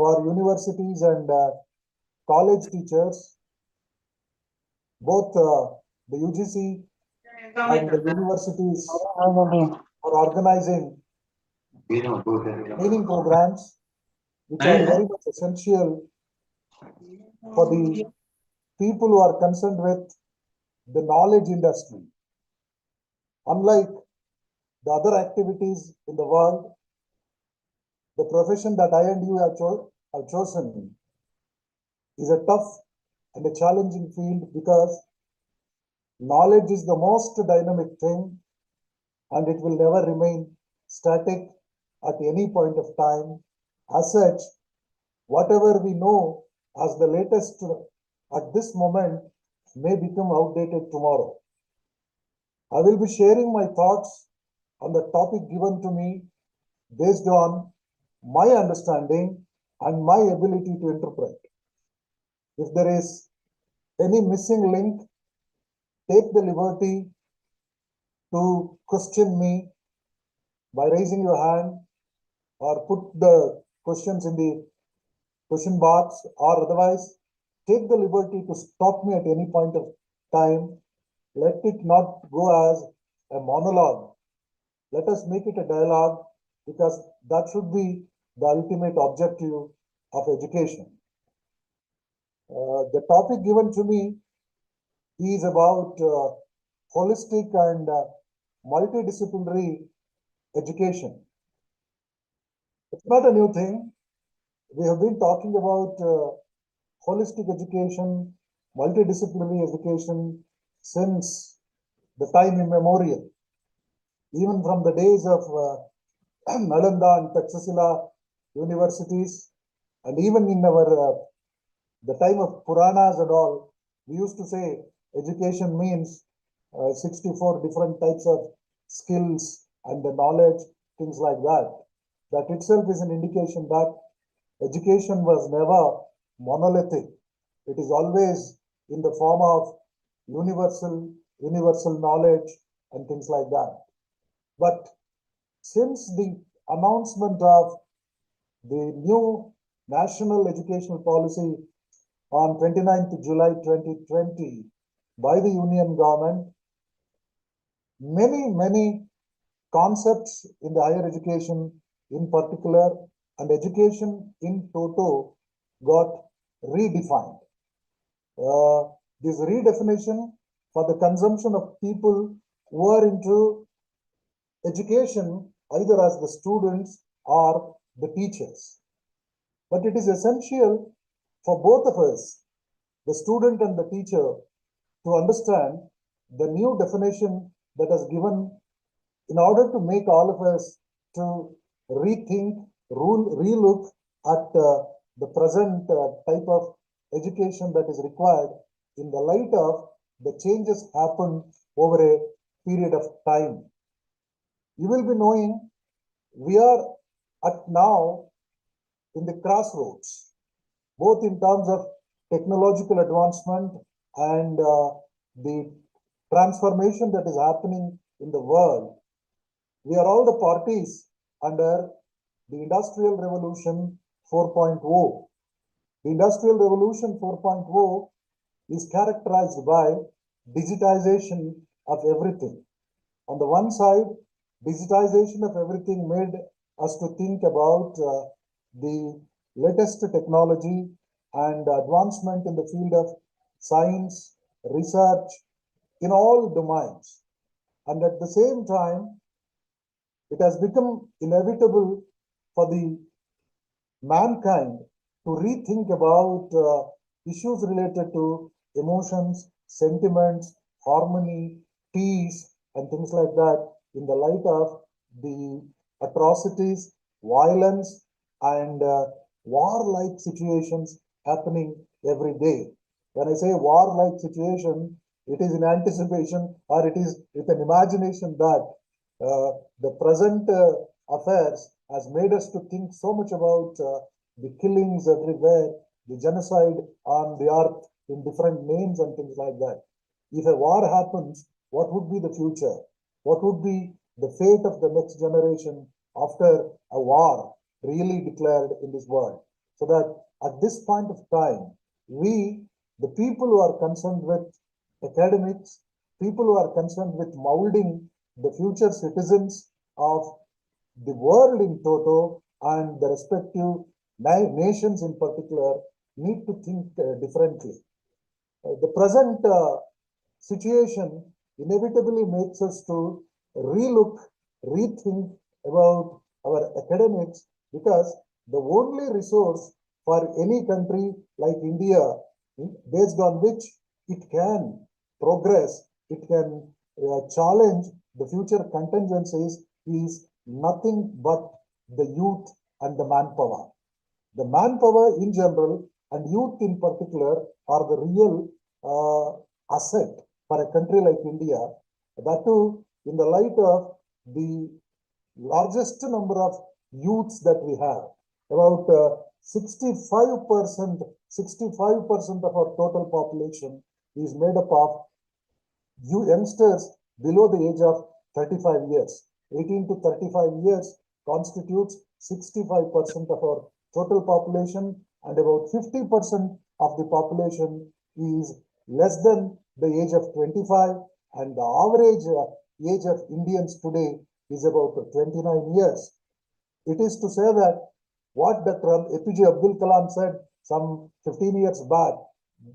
for universities and college teachers, both the UGC and the universities are organizing training programs which are very much essential for the people who are concerned with the knowledge industry. Unlike the other activities in the world, the profession that I and you have chosen is a tough and a challenging field because knowledge is the most dynamic thing and it will never remain static at any point of time. As such, whatever we know as the latest at this moment may become outdated tomorrow. I will be sharing my thoughts on the topic given to me based on my understanding and my ability to interpret. If there is any missing link, take the liberty to question me by raising your hand or put the questions in the question box, or otherwise take the liberty to stop me at any point of time. Let it not go as a monologue. Let us make it a dialogue because that should be the ultimate objective of education. The topic given to me is about holistic and multidisciplinary education. It's not a new thing. We have been talking about holistic education, multidisciplinary education since the time immemorial. Even from the days of Nalanda and Taxila universities, and even in our the time of Puranas and all, we used to say education means 64 different types of skills and the knowledge, things like that. That itself is an indication that education was never monolithic. It is always in the form of universal knowledge and things like that. But since the announcement of the new national educational policy on 29th July 2020 by the Union government, many concepts in the higher education in particular and education in toto got redefined. This redefinition for the consumption of people who are into education either as the students or the teachers. But it is essential for both of us, the student and the teacher, to understand the new definition that is given in order to make all of us to rethink, relook at the present type of education that is required in the light of the changes happen over a period of time. You will be knowing we are at now in the crossroads, both in terms of technological advancement and the transformation that is happening in the world. We are all the parties under the Industrial Revolution 4.0. The Industrial Revolution 4.0 is characterized by digitization of everything. On the one side, digitization of everything made us to think about the latest technology and advancement in the field of science, research in all domains. And at the same time, it has become inevitable for the mankind to rethink about issues related to emotions, sentiments, harmony, peace, and things like that in the light of the atrocities, violence, and war-like situations happening every day. When I say war-like situation, it is in anticipation or it is with an imagination that the present affairs has made us to think so much about the killings everywhere, the genocide on the earth in different names and things like that. If a war happens, what would be the future? What would be the fate of the next generation after a war really declared in this world? so that at this point of time, we, the people who are concerned with academics, people who are concerned with molding the future citizens of the world in toto and the respective nations in particular, need to think differently. The present situation inevitably makes us to relook, rethink about our academics, because the only resource for any country like India, based on which it can progress, it can challenge the future contingencies, is nothing but the youth and the manpower. The manpower in general and youth in particular are the real asset for a country like India. That too, in the light of the largest number of youths that we have, about 65% of our total population is made up of youngsters below the age of 35 years. 18 to 35 years constitutes 65% of our total population, and about 50% of the population is less than the age of 25, and the average age of Indians today is about 29 years. It is to say that what Dr. APJ Abdul Kalam said some 15 years back,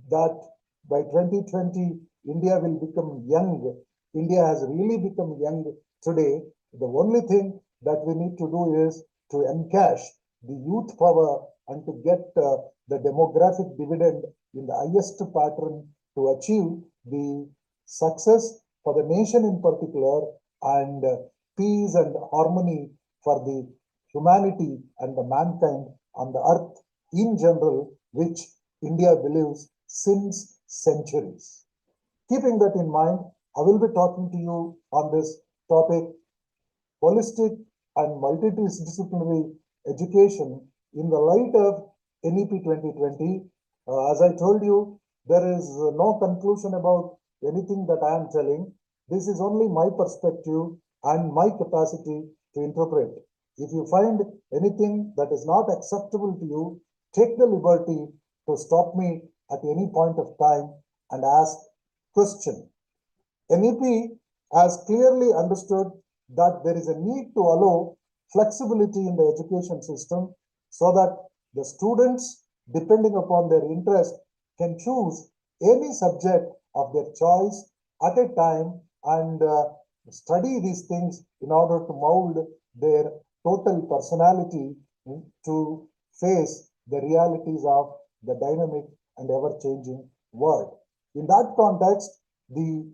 that by 2020, India will become young. India has really become young today. The only thing that we need to do is to encash the youth power and to get the demographic dividend in the highest pattern to achieve the success for the nation in particular, and peace and harmony for the humanity and the mankind on the earth in general, which India believes since centuries. Keeping that in mind, I will be talking to you on this topic, holistic and multidisciplinary education in the light of NEP 2020. As I told you, there is no conclusion about anything that I am telling. This is only my perspective and my capacity to interpret. If you find anything that is not acceptable to you, take the liberty to stop me at any point of time and ask question. NEP has clearly understood that there is a need to allow flexibility in the education system so that the students, depending upon their interest, can choose any subject of their choice at a time and study these things in order to mold their total personality to face the realities of the dynamic and ever-changing world. In that context, the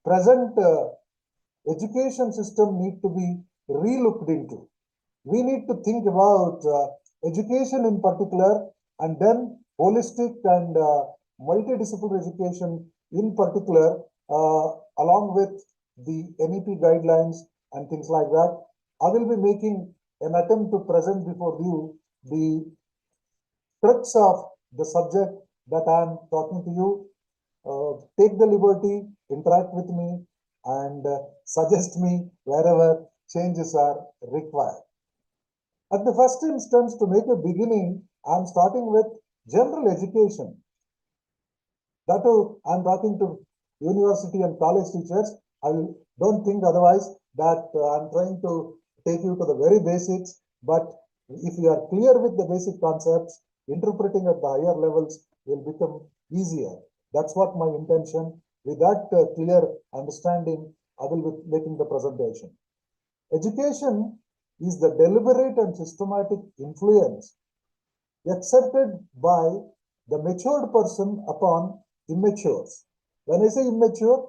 present education system need to be relooked into. We need to think about education in particular, and then holistic and multidisciplinary education in particular, along with the NEP guidelines and things like that. I will be making an attempt to present before you the crux of the subject that I am talking to you. Take the liberty, interact with me, and suggest me wherever changes are required. At the first instance, to make a beginning, I am starting with general education. That too, I am talking to university and college teachers. I don't think otherwise that I am trying to take you to the very basics, but if you are clear with the basic concepts, interpreting at the higher levels will become easier. That's what my intention. With that clear understanding, I will be making the presentation. Education is the deliberate and systematic influence exerted by the matured person upon immatures. When I say immature,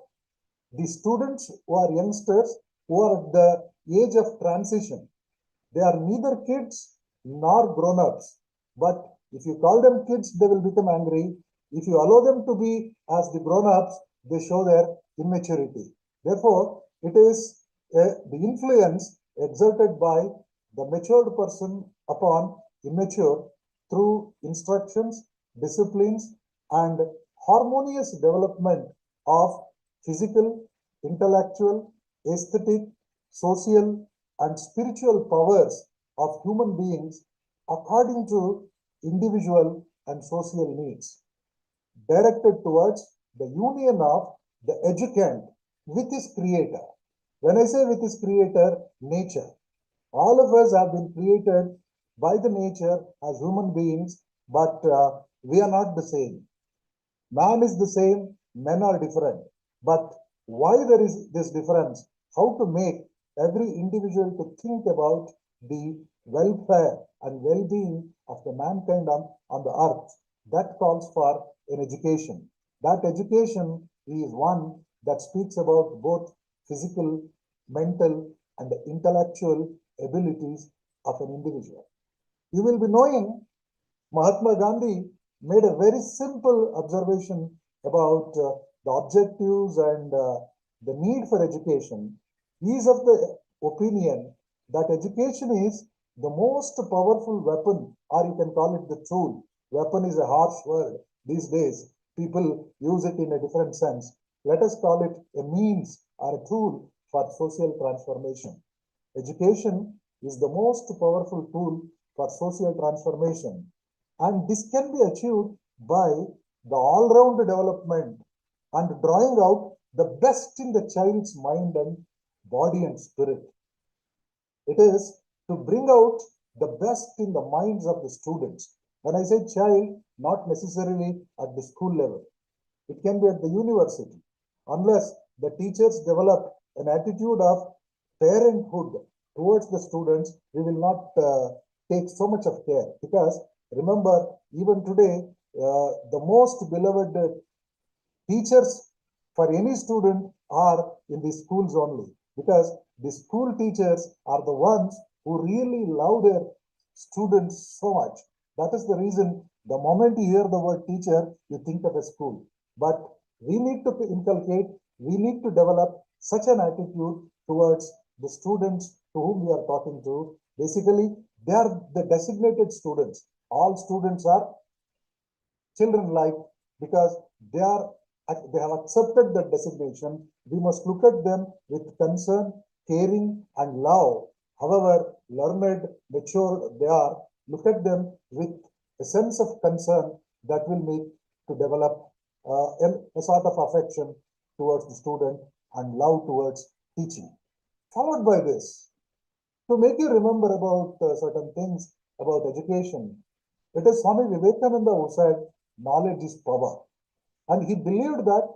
the students who are youngsters, who are at the age of transition, they are neither kids nor grown-ups. But if you call them kids, they will become angry. If you allow them to be as the grown-ups, they show their immaturity. Therefore, it is the influence exerted by the matured person upon immature through instructions, disciplines, and harmonious development of physical, intellectual, aesthetic, social, and spiritual powers of human beings according to individual and social needs, directed towards the union of the educand with his creator. When I say with his creator, nature. All of us have been created by the nature as human beings, but we are not the same. Man is the same, men are different. But why there is this difference? How to make every individual to think about the welfare and well-being of the mankind on the earth. That calls for an education. That education is one that speaks about both physical, mental, and the intellectual abilities of an individual. You will be knowing Mahatma Gandhi made a very simple observation about the objectives and the need for education. He is of the opinion that education is the most powerful weapon, or you can call it the tool. Weapon is a harsh word these days. People use it in a different sense. Let us call it a means or a tool for social transformation. Education is the most powerful tool for social transformation. And this can be achieved by the all-round development and drawing out the best in the child's mind and body and spirit. It is to bring out the best in the minds of the students. When I say child, not necessarily at the school level. It can be at the university. Unless the teachers develop an attitude of parenthood towards the students, we will not take so much of care. Because remember, even today, the most beloved teachers for any student are in the schools only. Because the school teachers are the ones who really love their students so much. That is the reason the moment you hear the word teacher, you think of a school. But we need to inculcate, we need to develop such an attitude towards the students to whom we are talking to. Basically, they are the designated students. All students are children like because they have accepted that designation. We must look at them with concern, caring, and love. However learned, mature they are, look at them with a sense of concern that will make to develop a sort of affection towards the student and love towards teaching. Followed by this, to make you remember about certain things about education, it is Swami Vivekananda who said, knowledge is power. And he believed that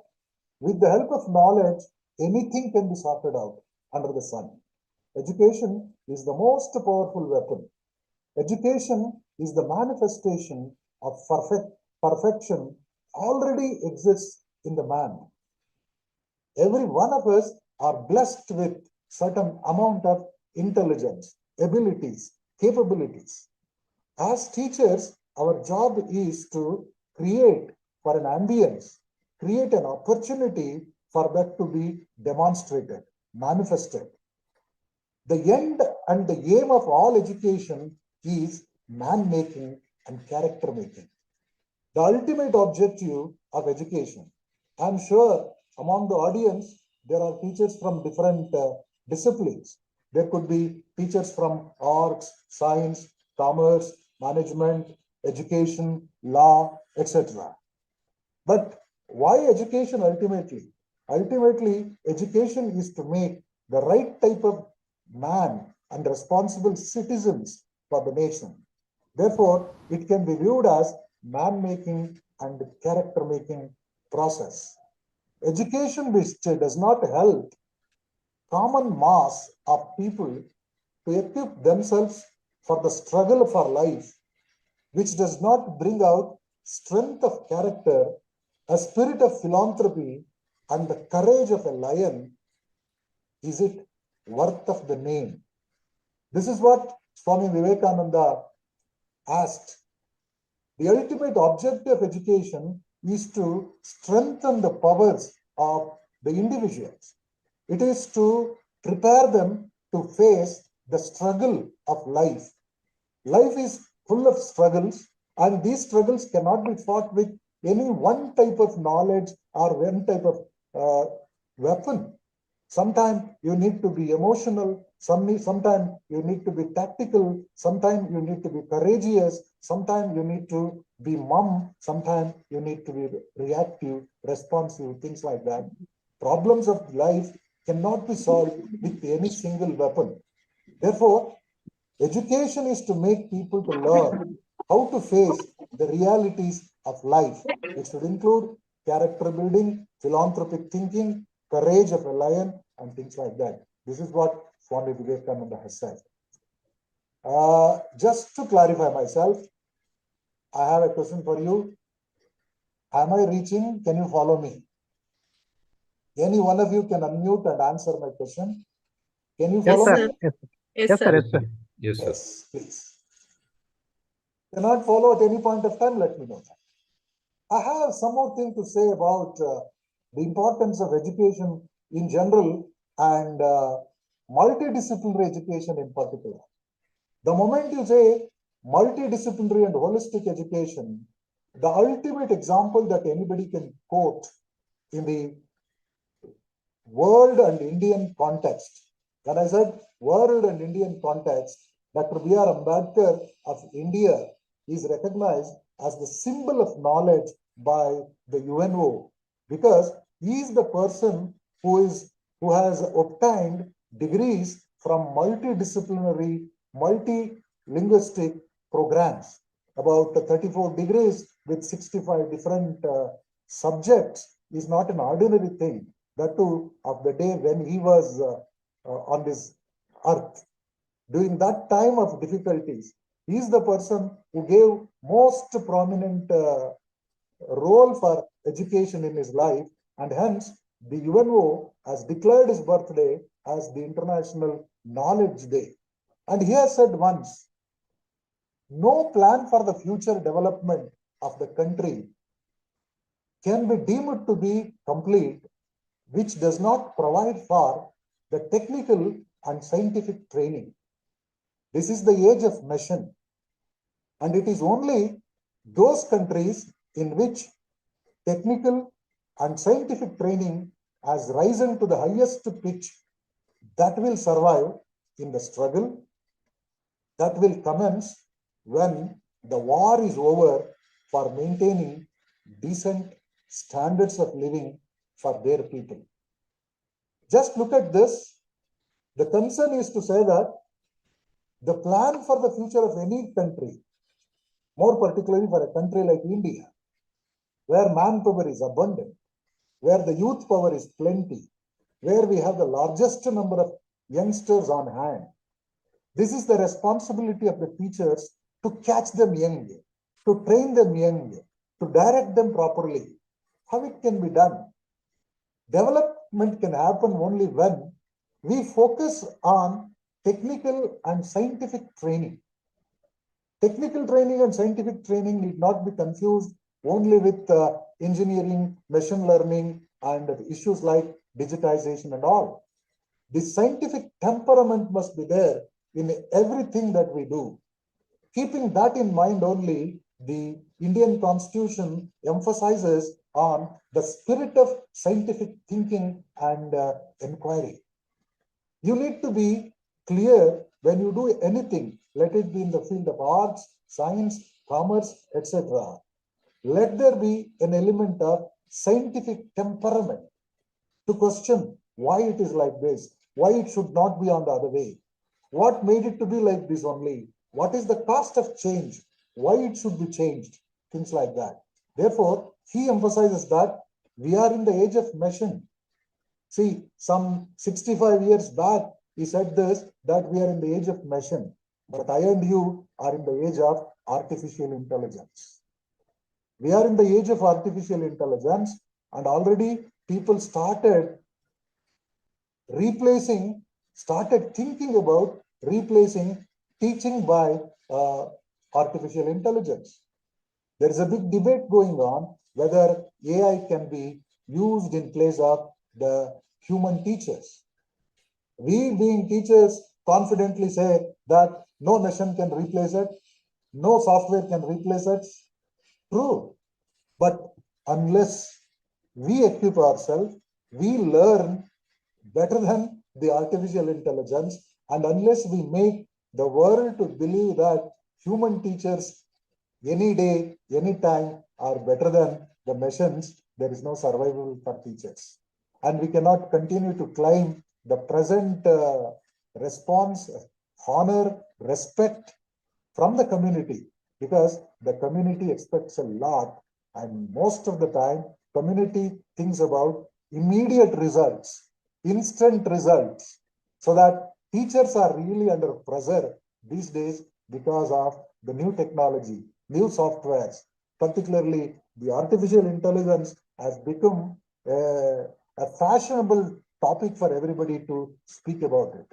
with the help of knowledge, anything can be sorted out under the sun. Education is the most powerful weapon. Education is the manifestation of perfection already exists in the man. Every one of us are blessed with certain amount of intelligence, abilities, capabilities. As teachers, our job is to create for an ambience, create an opportunity for that to be demonstrated, manifested. The end and the aim of all education is man-making and character-making. The ultimate objective of education. I'm sure among the audience, there are teachers from different disciplines. There could be teachers from arts, science, commerce, management, education, law, etc. But why education ultimately? Ultimately, education is to make the right type of man and responsible citizens for the nation. Therefore, it can be viewed as man-making and character-making process. Education which does not help common mass of people to equip themselves for the struggle for life, which does not bring out strength of character, a spirit of philanthropy, and the courage of a lion, is it worth of the name? This is what Swami Vivekananda asked. The ultimate objective of education is to strengthen the powers of the individuals. It is to prepare them to face the struggle of life. Life is full of struggles, and these struggles cannot be fought with any one type of knowledge or one type of weapon. Sometimes you need to be emotional, sometimes you need to be tactical, sometimes you need to be courageous, Sometimes you need to be mum, sometimes you need to be reactive, responsive, things like that. Problems of life cannot be solved with any single weapon. Therefore, education is to make people to learn how to face the realities of life. It should include character building, philanthropic thinking, courage of a lion, and things like that. This is what Swami Vivekananda has said. Just to clarify myself, I have a question for you. Am I reaching? Can you follow me? Any one of you can unmute and answer my question. Can you follow Yes, sir. me? Yes, sir. Yes, sir. Yes, sir. Yes, please. Cannot follow at any point of time, let me know that. I have some more thing to say about the importance of education in general and multidisciplinary education in particular. The moment you say multidisciplinary and holistic education, the ultimate example that anybody can quote in the world and Indian context. When I said world and Indian context, Dr. B.R. Ambedkar of India is recognized as the symbol of knowledge by the UNO because he is the person who has obtained degrees from multidisciplinary, multilinguistic programs. About 34 degrees with 65 different subjects is not an ordinary thing. That too of the day when he was on this earth. During that time of difficulties, he is the person who gave most prominent role for education in his life, and hence the UNO has declared his birthday as the International Knowledge Day. And he has said once, no plan for the future development of the country can be deemed to be complete which does not provide for the technical and scientific training. This is the age of machine, and it is only those countries in which technical and scientific training has risen to the highest pitch that will survive in the struggle that will commence when the war is over for maintaining decent standards of living for their people. Just look at this. The concern is to say that the plan for the future of any country, more particularly for a country like India, where manpower is abundant, where the youth power is plenty, where we have the largest number of youngsters on hand. This is the responsibility of the teachers to catch them young, to train them young, to direct them properly. How it can be done? Development can happen only when we focus on technical and scientific training. Technical training and scientific training need not be confused only with engineering, machine learning, and issues like digitization and all. The scientific temperament must be there in everything that we do. Keeping that in mind only, the Indian Constitution emphasizes on the spirit of scientific thinking and inquiry. You need to be clear when you do anything, let it be in the field of arts, science, commerce, etc. Let there be an element of scientific temperament to question why it is like this, why it should not be on the other way, what made it to be like this only, what is the cost of change, why it should be changed, things like that. Therefore, he emphasizes that we are in the age of machine. See, some 65 years back, he said this, that we are in the age of machine, but I and you are in the age of artificial intelligence. We are in the age of artificial intelligence, and already people started thinking about replacing teaching by artificial intelligence. There is a big debate going on whether AI can be used in place of the human teachers. We being teachers confidently say that no machine can replace it, no software can replace it. True, but unless we equip ourselves, we learn better than the artificial intelligence, and unless we make the world to believe that human teachers any day, any time are better than the machines, there is no survival for teachers. And we cannot continue to claim the present response, honor, respect from the community, because the community expects a lot, and most of the time community thinks about immediate results, instant results, so that teachers are really under pressure these days because of the new technology, new softwares, particularly the artificial intelligence has become a fashionable topic for everybody to speak about it.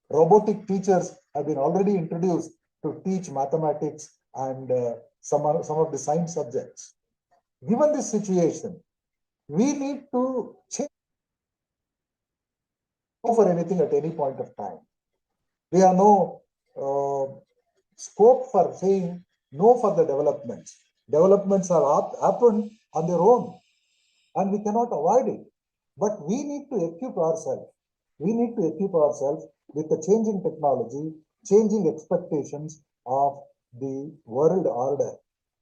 Robotic teachers have been already introduced to teach mathematics and some of the science subjects. Given this situation, we need to change for anything at any point of time. We have no scope for saying no for the developments. Developments have happened on their own, and we cannot avoid it. But we need to equip ourselves. We need to equip ourselves with the changing technology, changing expectations of the world order.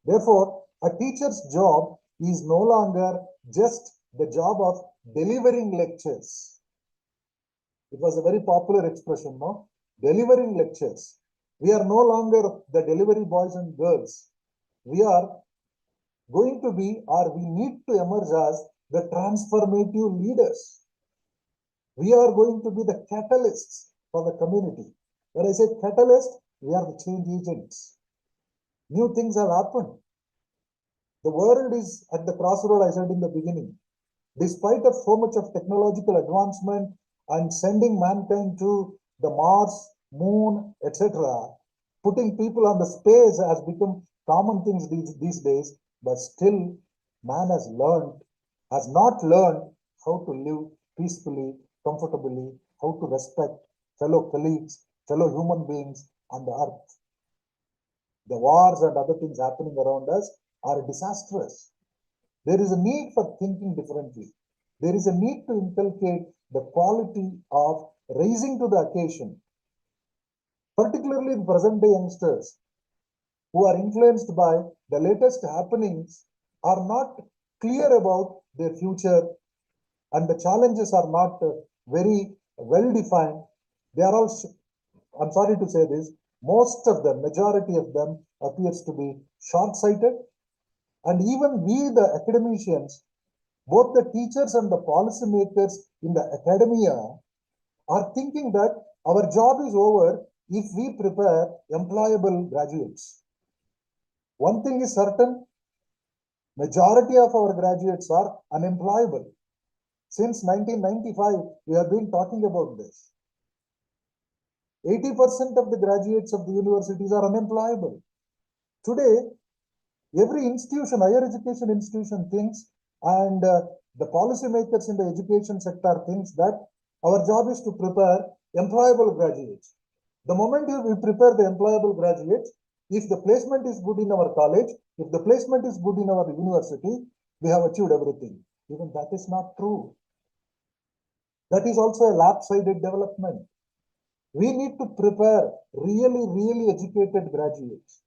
Therefore, a teacher's job is no longer just the job of delivering lectures. It was a very popular expression, no? Delivering lectures. We are no longer the delivery boys and girls. We are going to be, or we need to emerge as the transformative leaders. We are going to be the catalysts for the community. When I say catalyst, we are the change agents. New things have happened. The world is at the crossroad, I said in the beginning. Despite of so much of technological advancement and sending mankind to the Mars, Moon, etc., putting people on the space has become common things these days, but still man has not learned how to live peacefully, comfortably, how to respect fellow colleagues, fellow human beings on the earth. The wars and other things happening around us are disastrous. There is a need for thinking differently. There is a need to inculcate the quality of rising to the occasion, particularly the present day youngsters who are influenced by the latest happenings are not clear about their future, and the challenges are not very well defined. They are also, I'm sorry to say this, most of them, majority of them appears to be short-sighted. And even we, the academicians, both the teachers and the policymakers in the academia are thinking that our job is over if we prepare employable graduates. One thing is certain, majority of our graduates are unemployable. Since 1995, we have been talking about this. 80% of the graduates of the universities are unemployable. Today, every institution, higher education institution thinks, and the policymakers in the education sector thinks that our job is to prepare employable graduates. The moment we prepare the employable graduates, if the placement is good in our college, if the placement is good in our university, we have achieved everything. Even that is not true. That is also a lopsided development. We need to prepare really educated graduates.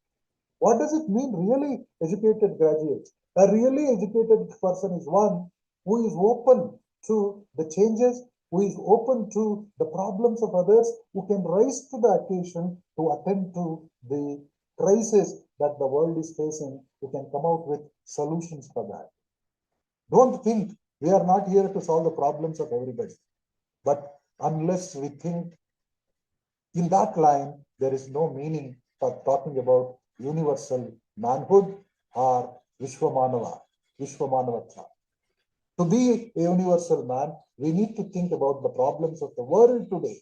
What does it mean, really educated graduates? A really educated person is one who is open to the changes, who is open to the problems of others, who can rise to the occasion to attend to the crisis that the world is facing, who can come out with solutions for that. Don't think we are not here to solve the problems of everybody. But unless we think in that line, there is no meaning for talking about universal manhood or Vishwamanava. To be a universal man, we need to think about the problems of the world today.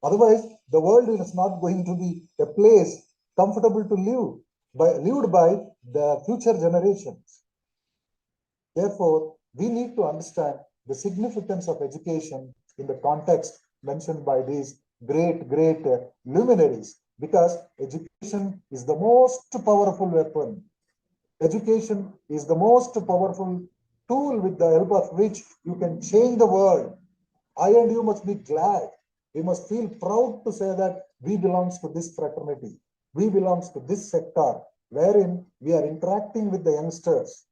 Otherwise, the world is not going to be a place comfortable to lived by the future generations. Therefore, we need to understand the significance of education in the context mentioned by these great luminaries, because education is the most powerful weapon. Education is the most powerful tool with the help of which you can change the world. I and you must be glad. We must feel proud to say that we belong to this fraternity. We belong to this sector. wherein we are interacting with the youngsters.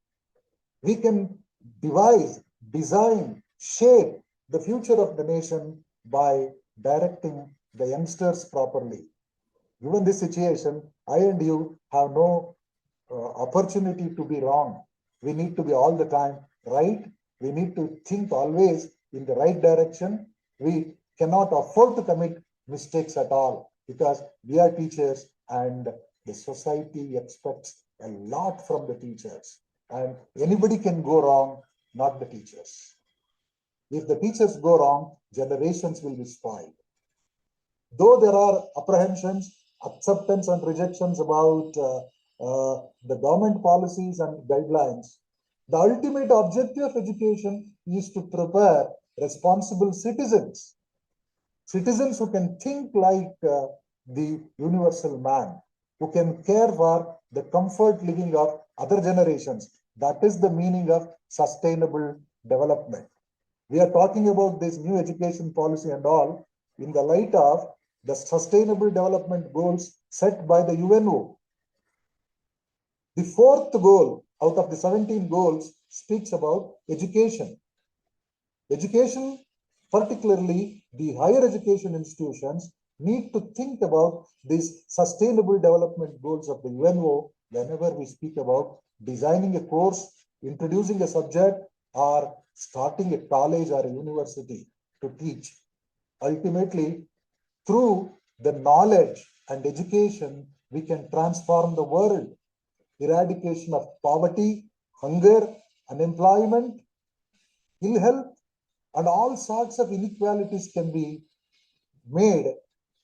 We can devise, design, shape the future of the nation by directing the youngsters properly. Given this situation, I and you have no opportunity to be wrong. We need to be all the time right. We need to think always in the right direction. We cannot afford to commit mistakes at all because we are teachers and the society expects a lot from the teachers. And anybody can go wrong, not the teachers. If the teachers go wrong, generations will be spoiled. Though there are apprehensions, acceptance and rejections about the government policies and guidelines, the ultimate objective of education is to prepare responsible citizens, citizens who can think like the universal man, who can care for the comfort living of other generations. That is the meaning of sustainable development. We are talking about this new education policy and all in the light of the sustainable development goals set by the UNO. The fourth goal out of the 17 goals speaks about education. Education, particularly the higher education institutions, need to think about these sustainable development goals of the UNO whenever we speak about designing a course, introducing a subject, or starting a college or a university to teach. Ultimately, through the knowledge and education, we can transform the world. Eradication of poverty, hunger, unemployment, ill health, and all sorts of inequalities can be made,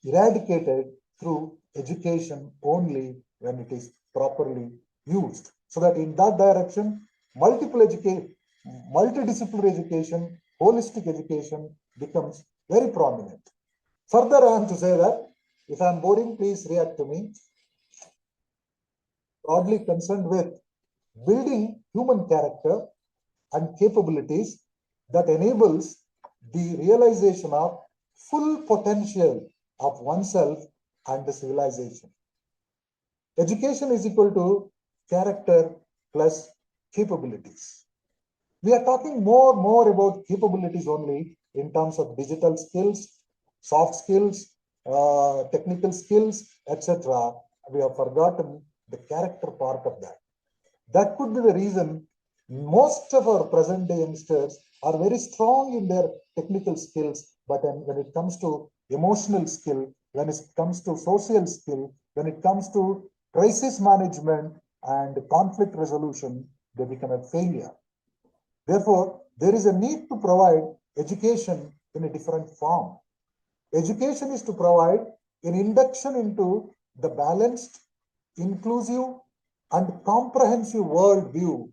eradicated through education only when it is properly used. So that in that direction, multidisciplinary education, holistic education becomes very prominent. Further, I am to say that if I am boring, please react to me. Broadly concerned with building human character and capabilities that enables the realization of full potential of oneself and the civilization. Education is equal to character plus capabilities. We are talking more about capabilities only in terms of digital skills, soft skills, technical skills, etc. We have forgotten the character part of that. That could be the reason most of our present day youngsters are very strong in their technical skills, but when it comes to emotional skill, when it comes to social skill, when it comes to crisis management and conflict resolution, they become a failure. Therefore, there is a need to provide education in a different form. Education is to provide an induction into the balanced, inclusive, and comprehensive worldview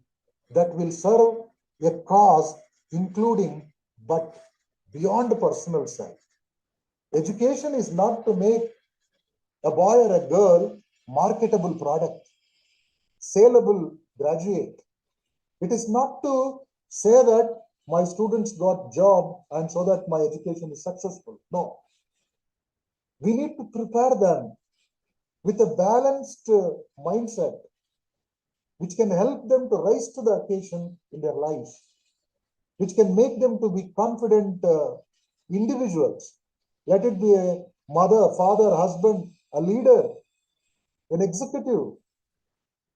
that will serve a cause including but beyond personal self. Education is not to make a boy or a girl marketable product, saleable graduate. It is not to say that my students got job and so that my education is successful. No. We need to prepare them with a balanced mindset which can help them to rise to the occasion in their life, which can make them to be confident individuals. Let it be a mother, father, husband, a leader, an executive,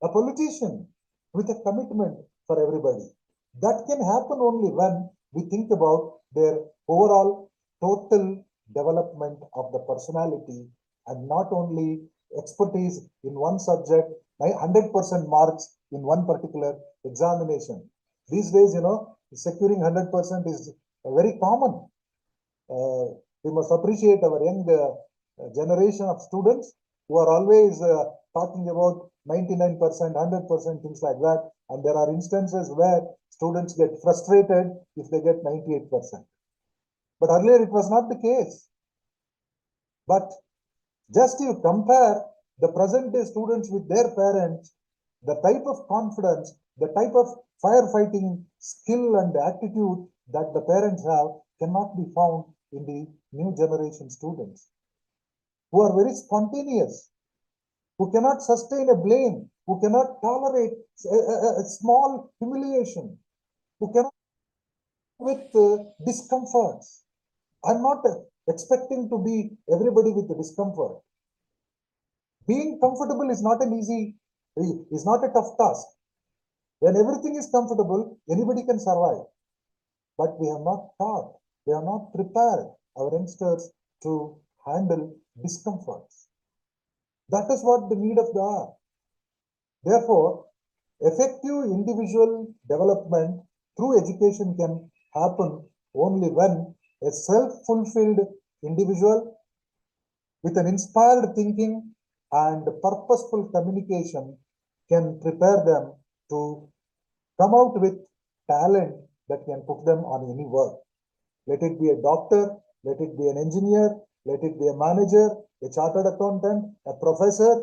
a politician with a commitment for everybody. That can happen only when we think about their overall total development of the personality and not only expertise in one subject, 100% marks in one particular examination. These days, securing 100% is very common. We must appreciate our young generation of students who are always talking about 99%, 100%, things like that. And there are instances where students get frustrated if they get 98%. But earlier it was not the case. But just you compare the present day students with their parents, the type of confidence, the type of firefighting skill and attitude that the parents have cannot be found in the new generation students who are very spontaneous, who cannot sustain a blame who cannot tolerate a small humiliation, who cannot with discomforts. I'm not expecting to be everybody with the discomfort. Being comfortable is not is not a tough task. When everything is comfortable, anybody can survive. But we have not taught, we have not prepared our youngsters to handle discomforts. That is what the need of the hour. Therefore, effective individual development through education can happen only when a self-fulfilled individual with an inspired thinking and purposeful communication can prepare them to come out with talent that can put them on any work. Let it be a doctor, let it be an engineer, let it be a manager, a chartered accountant, a professor,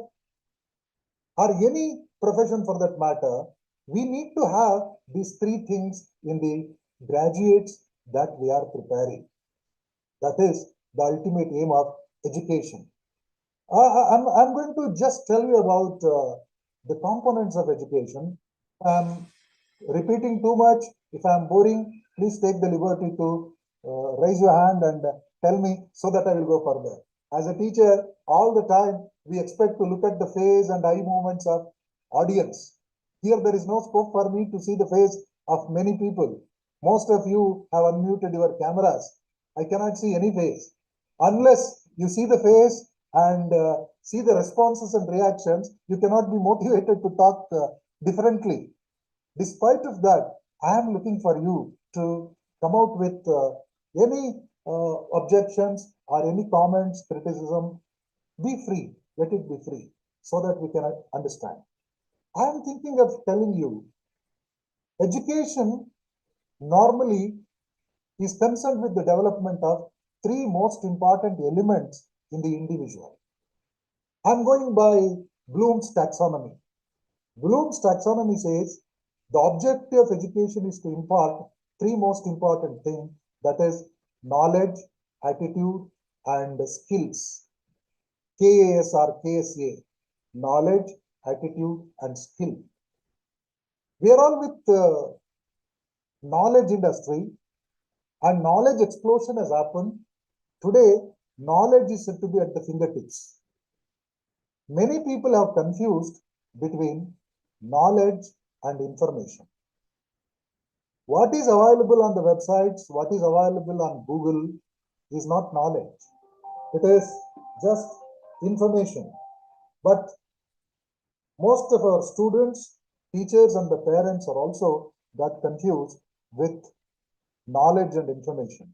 or any profession for that matter. We need to have these three things in the graduates that we are preparing. That is the ultimate aim of education. I'm going to just tell you about the components of education. I'm repeating too much. If I'm boring, please take the liberty to raise your hand and tell me so that I will go further. As a teacher, all the time, we expect to look at the face and eye movements of audience. Here, there is no scope for me to see the face of many people. Most of you have unmuted your cameras. I cannot see any face. Unless you see the face and see the responses and reactions, you cannot be motivated to talk differently. Despite of that, I am looking for you to come out with any objections or any comments, criticism. Be free. Let it be free so that we can understand. I am thinking of telling you, education normally is concerned with the development of three most important elements in the individual. I'm going by Bloom's taxonomy. Bloom's taxonomy says the objective of education is to impart three most important things, that is knowledge, attitude, and skills. KAS or KSA, knowledge, attitude, and skill. We are all with knowledge industry, and knowledge explosion has happened. Today, knowledge is said to be at the fingertips. Many people have confused between knowledge and information. What is available on the websites, what is available on Google is not knowledge. It is just information. But most of our students, teachers, and the parents are also got confused with knowledge and information.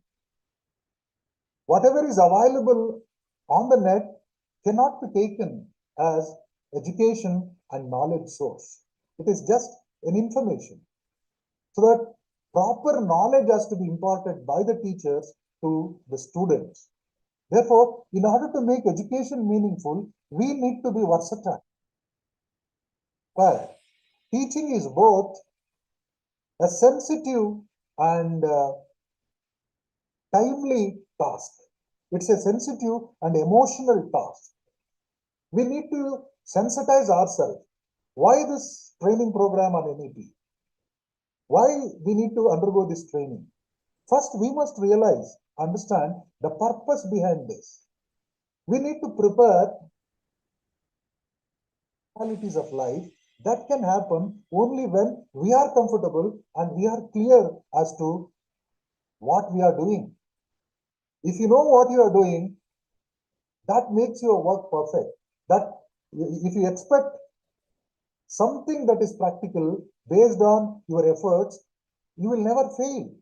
Whatever is available on the net cannot be taken as education and knowledge source. It is just an information. So that proper knowledge has to be imparted by the teachers to the students. Therefore, in order to make education meaningful, we need to be versatile. But teaching is both a sensitive and timely task. It's a sensitive and emotional task. We need to sensitize ourselves. Why this training program on NEP? Why we need to undergo this training? First, we must realize, understand the purpose behind this. We need to prepare realities of life that can happen only when we are comfortable and we are clear as to what we are doing. If you know what you are doing, that makes your work perfect. That if you expect something that is practical based on your efforts, you will never fail.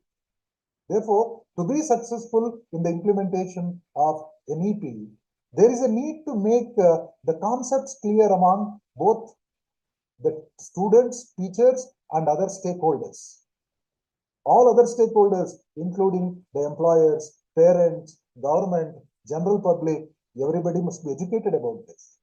Therefore, to be successful in the implementation of NEP, there is a need to make the concepts clear among both the students, teachers, and other stakeholders. All other stakeholders, including the employers, parents, government, general public, everybody must be educated about this.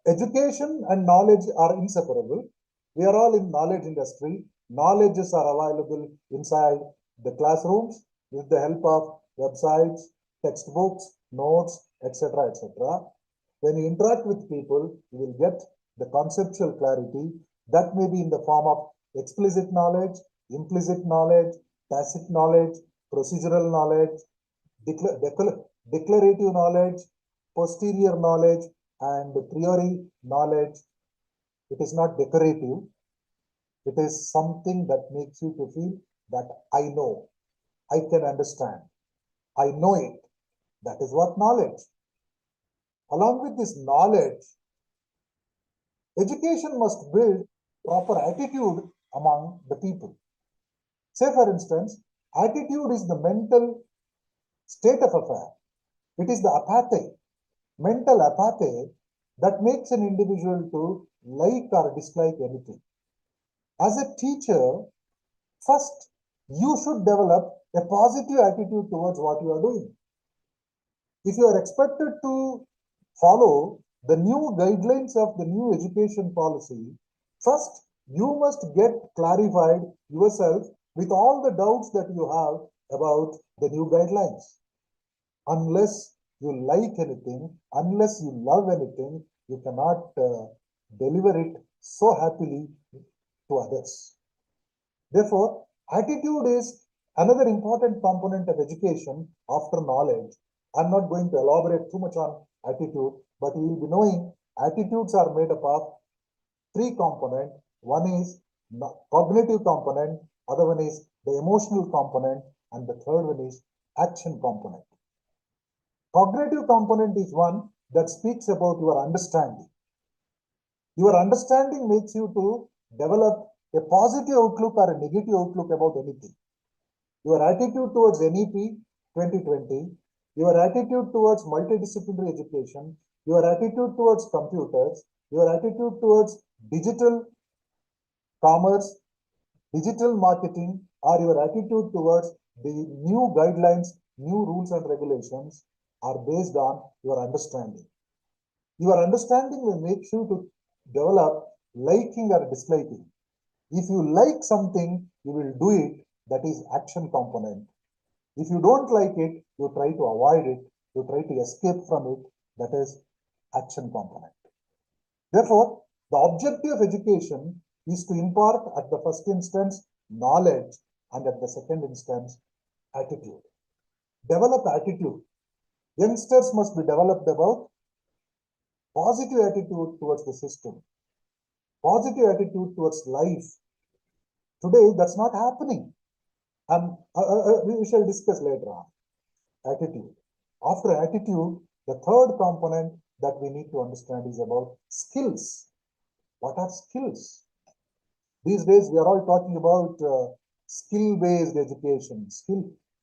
Education and knowledge are inseparable. We are all in knowledge industry. Knowledges are available inside the classrooms with the help of websites, textbooks, notes, etc., etc. When you interact with people, you will get the conceptual clarity that may be in the form of explicit knowledge, implicit knowledge, tacit knowledge, procedural knowledge, declarative knowledge, posterior knowledge, and priori knowledge. It is not decorative. It is something that makes you to feel that I know, I can understand, I know it. That is what knowledge. Along with this knowledge, education must build proper attitude among the people. Say, for instance, attitude is the mental state of affair. It is the apathy, mental apathy that makes an individual to like or dislike anything. As a teacher, first, you should develop a positive attitude towards what you are doing. If you are expected to follow the new guidelines of the new education policy, first, you must get clarified yourself with all the doubts that you have about the new guidelines. Unless you like anything, unless you love anything, you cannot deliver it so happily to others. Therefore, attitude is another important component of education after knowledge. I'm not going to elaborate too much on attitude, but you will be knowing attitudes are made up of three components. One is cognitive component, other one is the emotional component, and the third one is action component. Cognitive component is one that speaks about your understanding. Your understanding makes you to develop a positive outlook or a negative outlook about anything. Your attitude towards NEP 2020, your attitude towards multidisciplinary education, your attitude towards computers, your attitude towards digital commerce, digital marketing, or your attitude towards the new guidelines, new rules and regulations are based on your understanding. Your understanding will make you to develop liking or disliking. If you like something, you will do it. That is action component. If you don't like it, you try to avoid it. You try to escape from it. That is action component. Therefore, the objective of education is to impart at the first instance knowledge and at the second instance attitude. Develop attitude. Youngsters must be developed about positive attitude towards the system, positive attitude towards life. Today, that's not happening. And we shall discuss later on. Attitude. After attitude, the third component that we need to understand is about skills. What are skills? These days, we are all talking about skill-based education.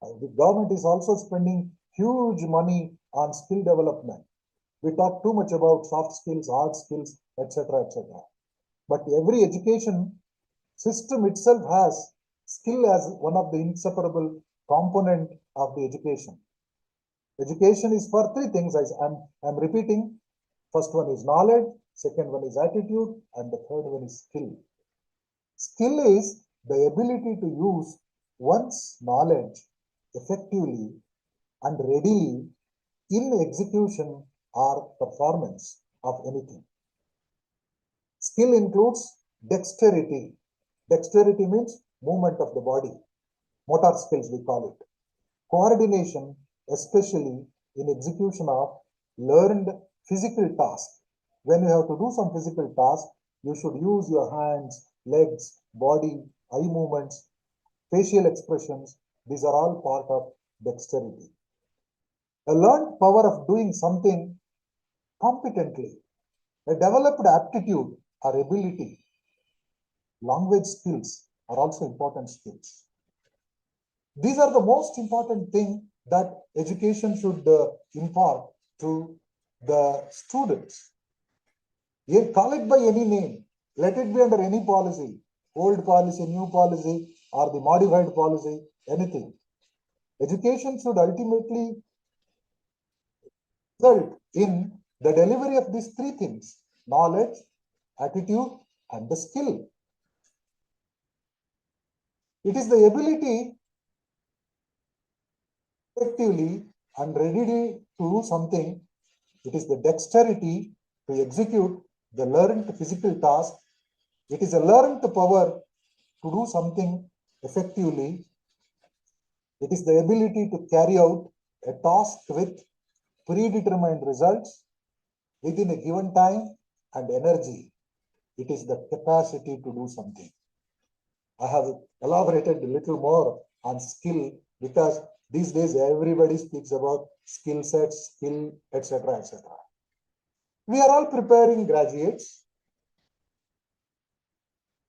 The government is also spending huge money on skill development. We talk too much about soft skills, hard skills, etc., etc. But every education system itself has skill as one of the inseparable component of the education. Education is for three things. I'm repeating. First one is knowledge, second one is attitude, and the third one is skill. Skill is the ability to use one's knowledge effectively and readily in execution or performance of anything. Skill includes dexterity. Dexterity means movement of the body. Motor skills, we call it. Coordination, especially in execution of learned physical tasks. When you have to do some physical task, you should use your hands, legs, body, eye movements, facial expressions. These are all part of dexterity. A learned power of doing something competently. A developed aptitude or ability. Language skills are also important skills. These are the most important thing that education should impart to the students. You call it by any name. Let it be under any policy. Old policy, new policy, or the modified policy, anything. Education should ultimately result in the delivery of these three things: knowledge, attitude, and the skill. It is the ability effectively and readily to do something It is the dexterity to execute the learned physical task. It is a learned power to do something effectively. It is the ability to carry out a task with predetermined results within a given time and energy. It is the capacity to do something. I have elaborated a little more on skill because these days everybody speaks about skill sets, skill, etc., etc. We are all preparing graduates,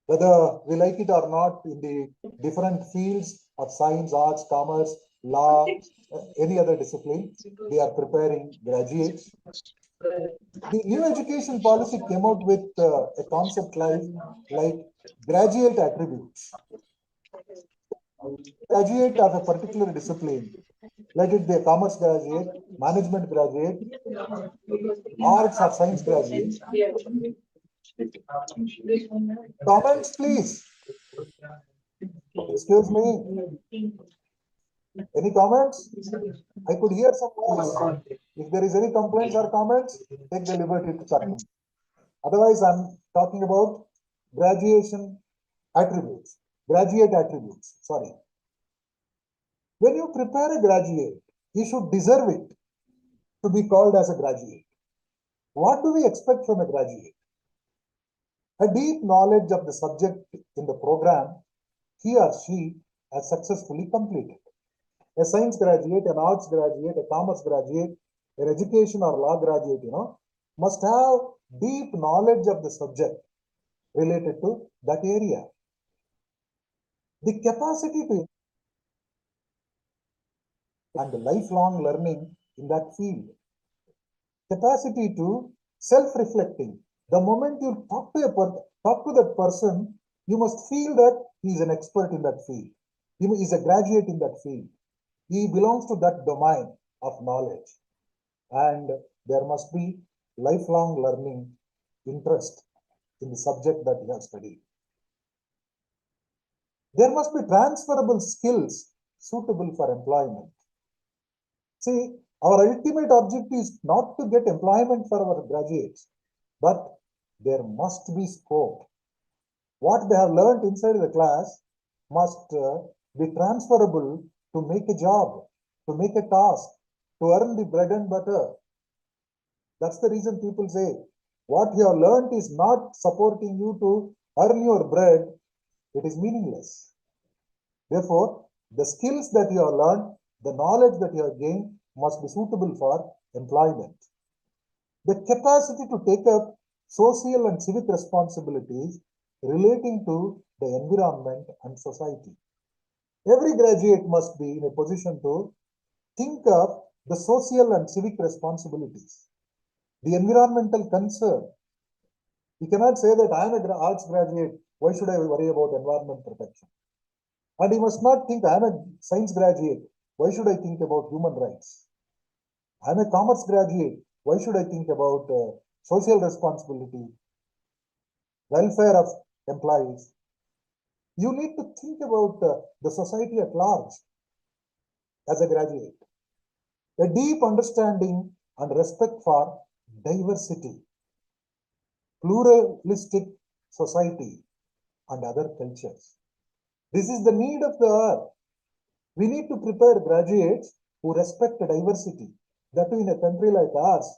whether we like it or not, in the different fields of science, arts, commerce, law, any other discipline. We are preparing graduates. The new education policy came out with a concept like graduate attributes. Graduate of a particular discipline, let it be a commerce graduate, management graduate, arts or science graduate. Comments, please. Excuse me. Any comments? I could hear some voice. If there is any complaints or comments, take the liberty to correct. Otherwise, I'm talking about graduation attributes, graduate attributes. Sorry. When you prepare a graduate, he should deserve it to be called as a graduate. What do we expect from a graduate? A deep knowledge of the subject in the program he or she has successfully completed. A science graduate, an arts graduate, a commerce graduate, an education or law graduate, must have deep knowledge of the subject related to that area. The capacity to and the lifelong learning in that field. Capacity to self-reflecting. The moment you talk to that person, you must feel that he is an expert in that field. He is a graduate in that field. He belongs to that domain of knowledge. And there must be lifelong learning interest in the subject that he has studied. There must be transferable skills suitable for employment. See, our ultimate objective is not to get employment for our graduates, but there must be scope. What they have learned inside the class must be transferable to make a job, to make a task, to earn the bread and butter. That's the reason people say, what you have learned is not supporting you to earn your bread, it is meaningless. Therefore, the skills that you have learned, the knowledge that you have gained must be suitable for employment. The capacity to take up social and civic responsibilities relating to the environment and society. Every graduate must be in a position to think of the social and civic responsibilities, the environmental concern. You cannot say that I am an arts graduate, why should I worry about environment protection? And you must not think I am a science graduate, why should I think about human rights? I am a commerce graduate, why should I think about social responsibility, welfare of employees? You need to think about the society at large as a graduate. A deep understanding and respect for diversity, pluralistic society, and other cultures. This is the need of the hour. We need to prepare graduates who respect diversity. That too in a country like ours,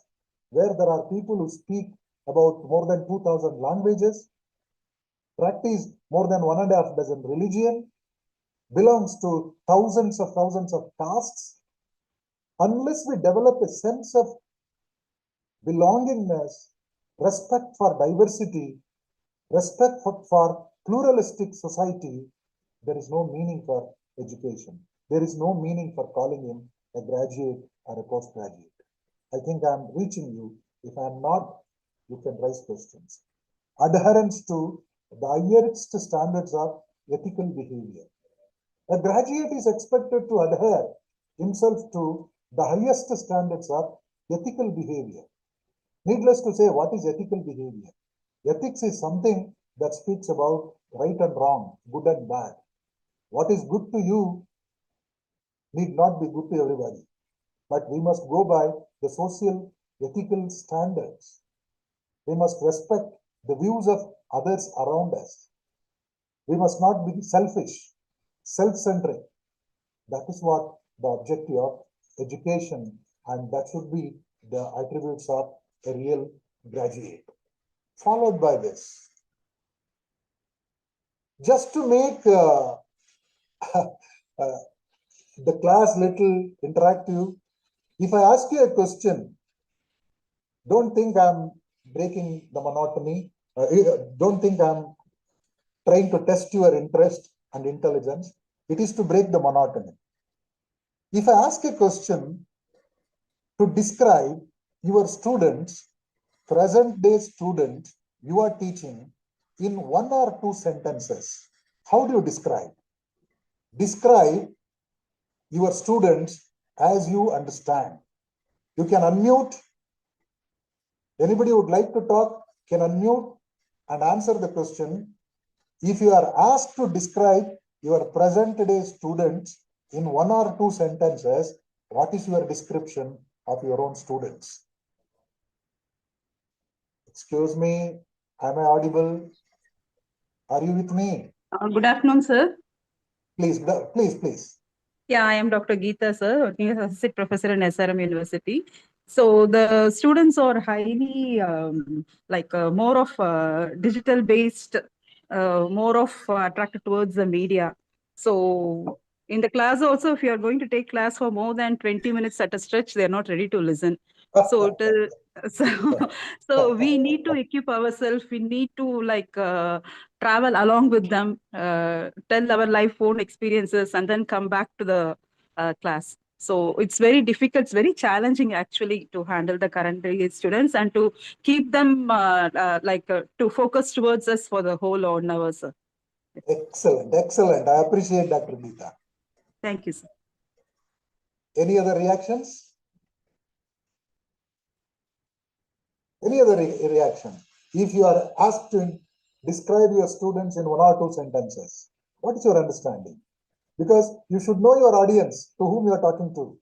where there are people who speak about more than 2,000 languages, practice more than 1.5 dozen religion, belongs to thousands of castes. Unless we develop a sense of belongingness, respect for diversity, respect for pluralistic society, there is no meaning for education. There is no meaning for calling him a graduate or a postgraduate. I think I am reaching you. If I am not, you can raise questions. Adherence to the highest standards of ethical behavior. A graduate is expected to adhere himself to the highest standards of ethical behavior. Needless to say, what is ethical behavior? Ethics is something that speaks about right and wrong, good and bad. What is good to you need not be good to everybody. But we must go by the social ethical standards. We must respect the views of others around us. We must not be selfish, self-centric. That is what the objective of education, and that should be the attributes of a real graduate. Followed by this, just to make the class little interactive, if I ask you a question, don't think I'm breaking the monotony. Don't think I'm trying to test your interest and intelligence. It is to break the monotony. If I ask a question to describe your students, present day students you are teaching, in one or two sentences, how do you describe? Describe your students as you understand. You can unmute. Anybody who would like to talk can unmute and answer the question. If you are asked to describe your present day students in one or two sentences, what is your description of your own students? Excuse me, am I audible? Are you with me? Good afternoon, sir. Please. Yeah, I am Dr. Geeta, sir, working as associate professor in SRM University. So the students are highly more of digital based, more of attracted towards the media. So in the class also, if you are going to take class for more than 20 minutes at a stretch, they are not ready to listen. So so we need to equip ourselves. We need to travel along with them, tell our life own experiences, and then come back to the class. So it's very difficult, it's very challenging actually to handle the current day students and to keep them to focus towards us for the whole 1 hour, sir. Excellent. I appreciate Dr. Geeta. Thank you, sir. Any other reactions? Any other reaction? If you are asked to describe your students in one or two sentences, what is your understanding? Because you should know your audience, to whom you are talking to.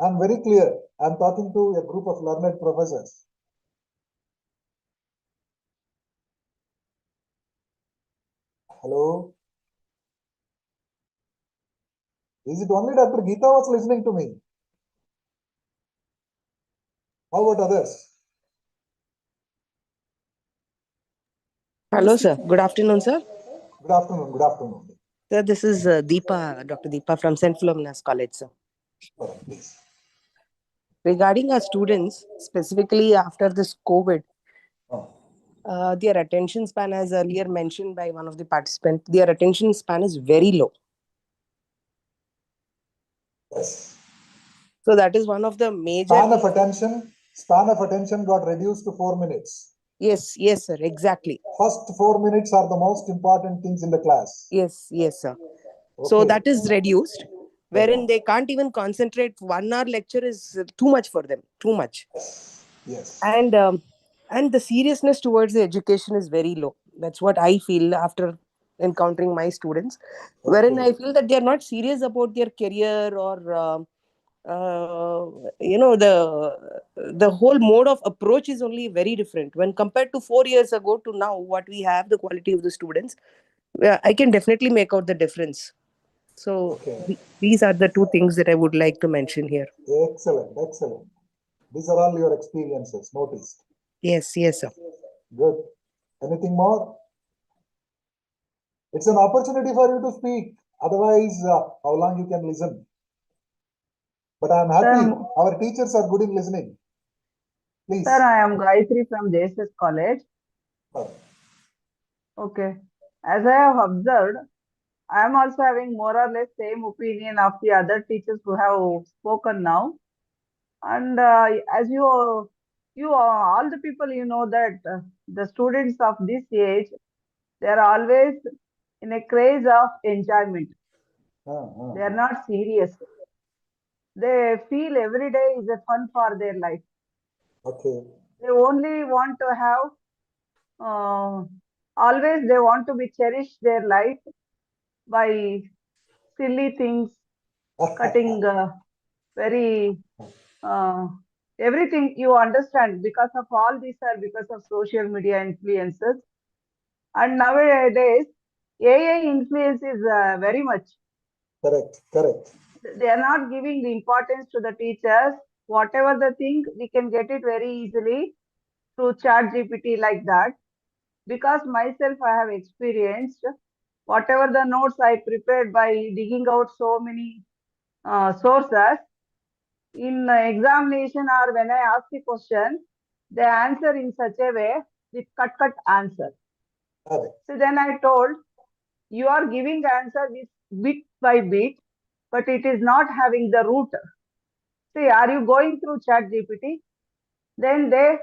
I'm very clear. I'm talking to a group of learned professors. Hello? Is it only Dr. Geeta was listening to me? How about others? Hello, sir. Good afternoon, sir. Good afternoon. Sir, this is Deepa, Dr. Deepa from St. Philomena's College, sir. Please. Regarding our students, specifically after this COVID, their attention span, as earlier mentioned by one of the participants, their attention span is very low. Yes. So that is one of the major... Span of attention got reduced to 4 minutes. Yes, sir, exactly. First 4 minutes are the most important things in the class. Yes, sir. Okay. So that is reduced, wherein they can't even concentrate. 1 hour lecture is too much for them, too much. Yes. And the seriousness towards the education is very low. That's what I feel after encountering my students, wherein I feel that they are not serious about their career or the whole mode of approach is only very different when compared to 4 years ago to now. What we have, the quality of the students, I can definitely make out the difference. So these are the two things that I would like to mention here. Excellent. These are all your experiences noticed. Yes, sir. Good. Anything more? It's an opportunity for you to speak. Otherwise, how long you can listen? But I am happy. Our teachers are good in listening. Please. Sir, I am Gayatri from JSS College. Okay. As I have observed, I am also having more or less same opinion of the other teachers who have spoken now. And as you all the people, you know that the students of this age, they are always in a craze of enjoyment. They are not serious. They feel every day is a fun for their life. Okay. They only want to have, always they want to be cherished their life by silly things, cutting very everything you understand because of all these are because of social media influences. And nowadays, AI influence is very much. Correct, correct. They are not giving the importance to the teachers. Whatever the thing, we can get it very easily through chat GPT like that. Because myself, I have experienced whatever the notes I prepared by digging out so many sources in examination or when I ask the question, they answer in such a way with cut answer. Correct. So then I told, you are giving answer with bit by bit, but it is not having the root. See, are you going through chat GPT? Then they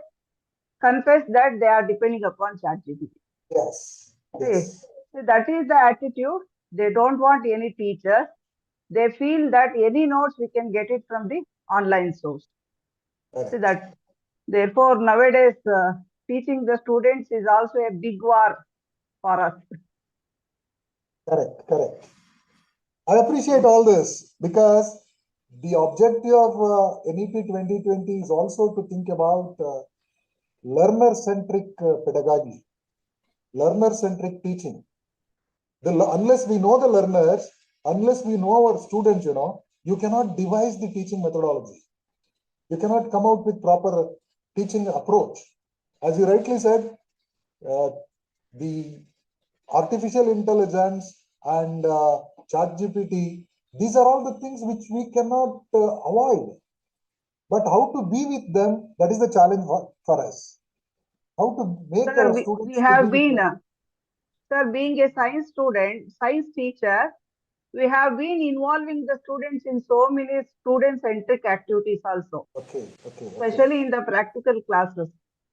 confess that they are depending upon chat GPT. Yes, See, yes. so that is the attitude. They don't want any teachers. They feel that any notes we can get it from the online source. Correct. So that therefore nowadays teaching the students is also a big war for us. Correct, correct. I appreciate all this because the objective of NEP 2020 is also to think about learner-centric pedagogy, learner-centric teaching. Unless we know the learners, unless we know our students, you cannot devise the teaching methodology. You cannot come out with proper teaching approach. As you rightly said, the artificial intelligence and ChatGPT, these are all the things which we cannot avoid. But how to be with them, that is the challenge for us. How to make Sir, our we students to have be with been, them. sir, being a science student, science teacher, we have been involving the students in so many student-centric activities also, Okay, okay, especially in the practical classes.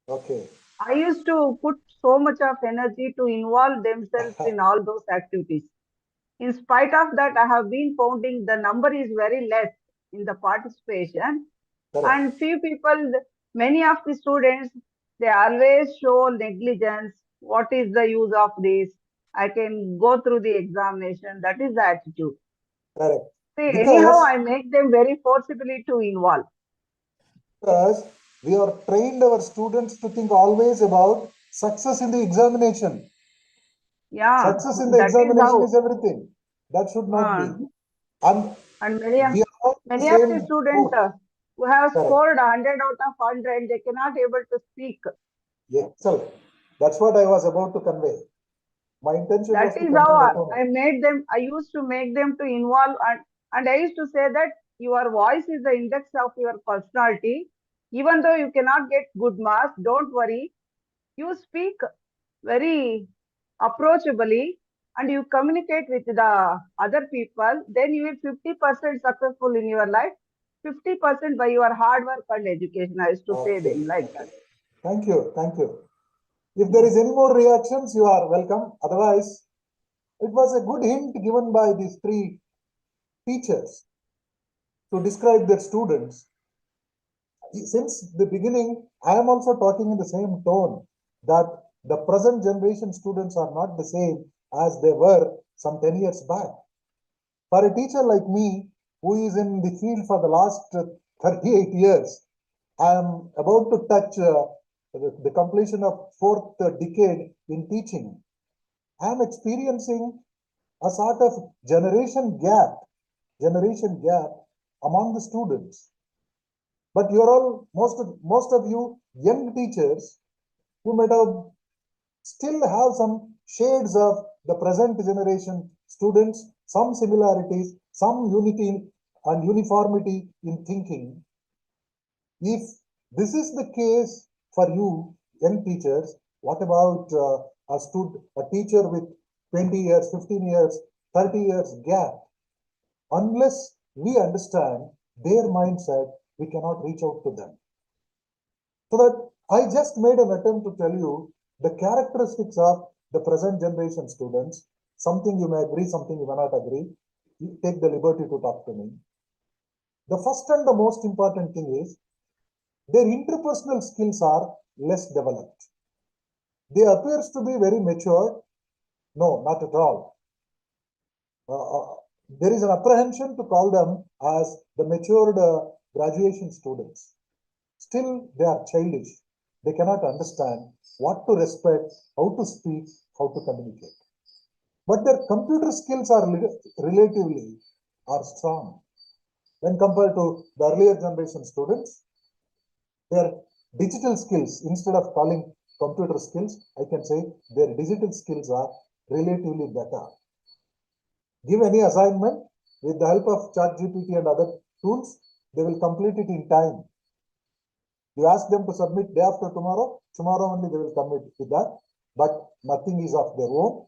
okay. I used to put so much of energy to involve themselves in all those activities. In spite of that, I have been finding the number is very less in the participation. Correct. And few people, many of the students, they always show negligence. What is the use of this? I can go through the examination. That is the attitude. Correct. See, Because anyhow, I make them very forcibly to involve. because we are trained our students to think always about success in the examination. Yeah, Success in the that is examination how. is everything. That should not be. And And we are all the many of the same students boat. who have Correct. scored 100 out of 100, they cannot able to speak. Excellent. That's what I was about to convey. My intention was That to is convey that how only. I made them. I used to make them to involve, and I used to say that your voice is the index of your personality. Even though you cannot get good marks, don't worry. You speak very approachably and you communicate with the other people, then you will 50% successful in your life, 50% by your hard work and education. I used to say Okay. them like that. Thank you. Thank you. If there is any more reactions, you are welcome. Otherwise, it was a good hint given by these three teachers to describe their students. Since the beginning, I am also talking in the same tone that the present generation students are not the same as they were some 10 years back. For a teacher like me, who is in the field for the last 38 years, I am about to touch the completion of fourth decade in teaching. I am experiencing a sort of generation gap among the students. But you're all, most of you young teachers who might have still have some shades of the present generation students, some similarities, some unity and uniformity in thinking. If this is the case for you, young teachers, what about a teacher with 20 years, 15 years, 30 years gap? Unless we understand their mindset, we cannot reach out to them. So that I just made an attempt to tell you the characteristics of the present generation students. Something you may agree, something you may not agree. You take the liberty to talk to me. The first and the most important thing is their interpersonal skills are less developed. They appears to be very mature. No, not at all. There is an apprehension to call them as the matured graduation students. Still, they are childish. They cannot understand what to respect, how to speak, how to communicate. But their computer skills are relatively strong when compared to the earlier generation students. Their digital skills, instead of calling computer skills, I can say their digital skills are relatively better. Give any assignment with the help of ChatGPT and other tools, they will complete it in time. You ask them to submit day after tomorrow, tomorrow only they will commit with that, but nothing is of their own.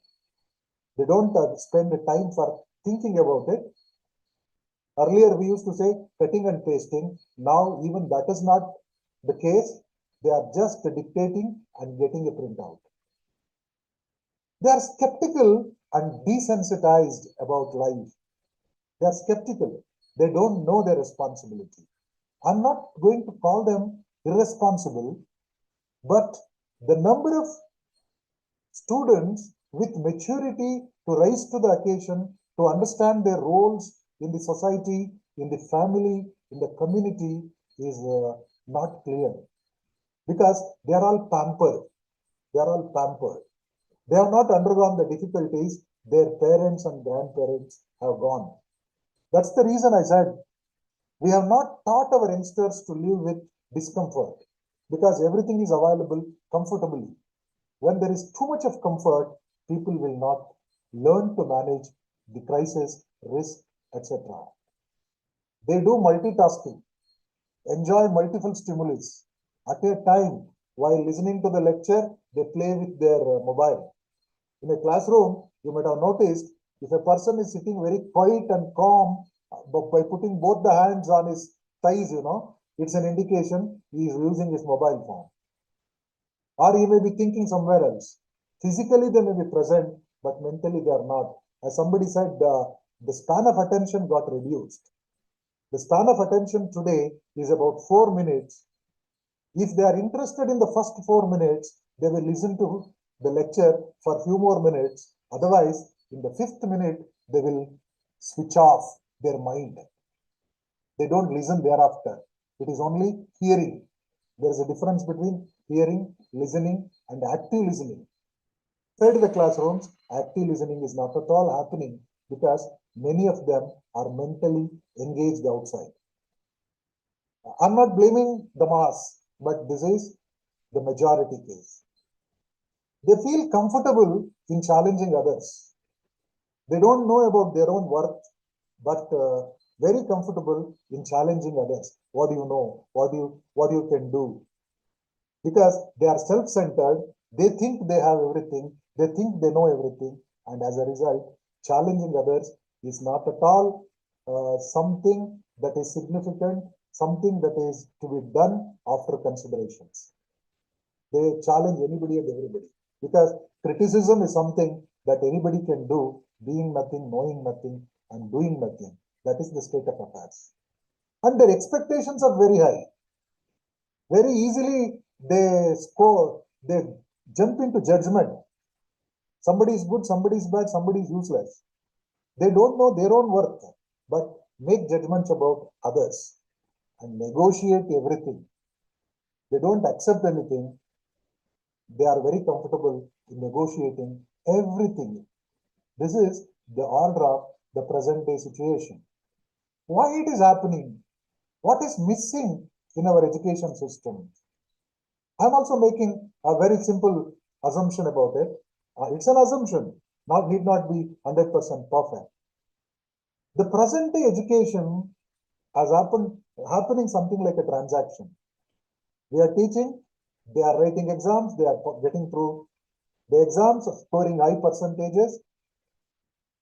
They don't spend the time for thinking about it. Earlier we used to say cutting and pasting. Now even that is not the case. They are just dictating and getting a printout. They are skeptical and desensitized about life. They are skeptical. They don't know their responsibility. I'm not going to call them irresponsible, but the number of students with maturity to rise to the occasion, to understand their roles in the society, in the family, in the community is not clear, because they are all pampered. They are all pampered. They have not undergone the difficulties their parents and grandparents have gone. That's the reason I said we have not taught our youngsters to live with discomfort, because everything is available comfortably. When there is too much of comfort, people will not learn to manage the crisis, risk, etc. They do multitasking, enjoy multiple stimulus at a time. While listening to the lecture, they play with their mobile. In a classroom, you might have noticed, if a person is sitting very quiet and calm, but by putting both the hands on his thighs, it's an indication he is using his mobile phone. Or he may be thinking somewhere else. Physically, they may be present, but mentally they are not. As somebody said, the span of attention got reduced. The span of attention today is about 4 minutes. If they are interested in the first 4 minutes, they will listen to the lecture for a few more minutes. Otherwise, in the 5th minute, they will switch off their mind. They don't listen thereafter. It is only hearing. There is a difference between hearing, listening, and active listening. Inside the classrooms, active listening is not at all happening because many of them are mentally engaged outside. I'm not blaming the mass, but this is the majority case. They feel comfortable in challenging others. They don't know about their own worth, but very comfortable in challenging others. What do you know? What you can do? Because they are self-centered. They think they have everything. They think they know everything. And as a result, challenging others is not at all something that is significant, something that is to be done after considerations. They challenge anybody and everybody, because criticism is something that anybody can do, being nothing, knowing nothing, and doing nothing. That is the state of affairs. And their expectations are very high. Very easily they jump into judgment. Somebody is good, somebody is bad, somebody is useless. They don't know their own worth, but make judgments about others and negotiate everything. They don't accept anything. They are very comfortable in negotiating everything. This is the order of the present day situation. Why it is happening? What is missing in our education system? I'm also making a very simple assumption about it. It's an assumption, need not be 100% perfect. The present day education has happening something like a transaction. We are teaching, they are writing exams, they are getting through the exams, scoring high percentages.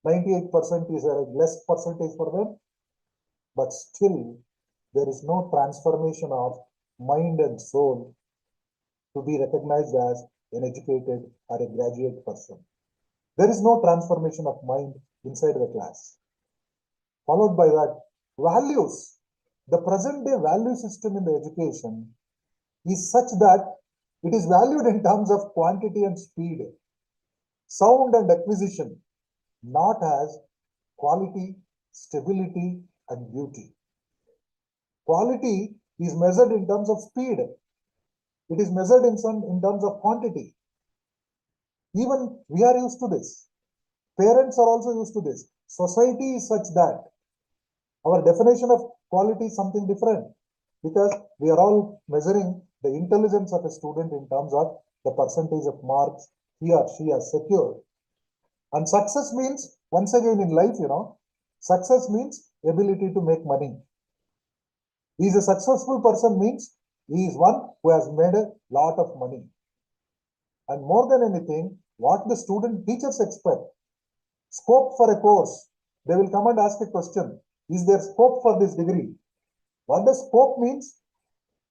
98% is a less percentage for them, but still there is no transformation of mind and soul to be recognized as an educated or a graduate person. There is no transformation of mind inside the class. Followed by that, values. The present day value system in the education is such that it is valued in terms of quantity and speed, sound and acquisition, not as quality, stability, and beauty. Quality is measured in terms of speed. It is measured in terms of quantity. Even we are used to this. Parents are also used to this. Society is such that our definition of quality is something different, because we are all measuring the intelligence of a student in terms of the percentage of marks he or she has secured. And success means, once again in life, success means ability to make money. He is a successful person means he is one who has made a lot of money. And more than anything, what the student teachers expect, scope for a course, they will come and ask a question, is there scope for this degree? What does scope means?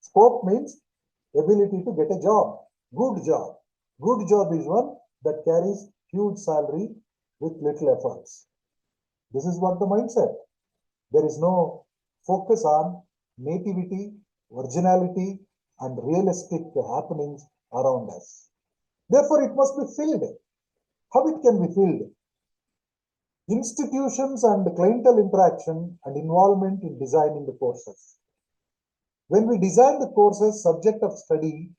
Scope means ability to get a job, good job. Good job is one that carries huge salary with little efforts. This is what the mindset. There is no focus on nativity, originality, and realistic happenings around us. Therefore, it must be filled. How it can be filled? Institutions and clientele interaction and involvement in designing the courses. When we design the courses subject of study,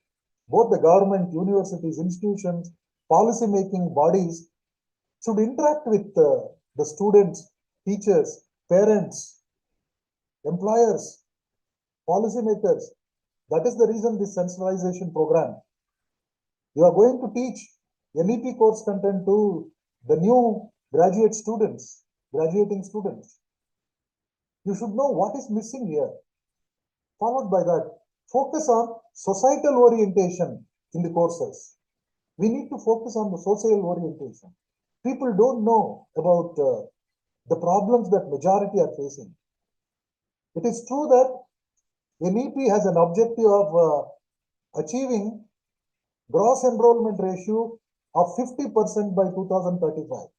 both the government, universities, institutions, policy-making bodies should interact with the students, teachers, parents, employers, policymakers. That is the reason this sensitization program. You are going to teach NEP course content to the new graduating students. You should know what is missing here. Followed by that, focus on societal orientation in the courses. We need to focus on the social orientation. People don't know about the problems that majority are facing. It is true that NEP has an objective of achieving gross enrollment ratio of 50% by 2035.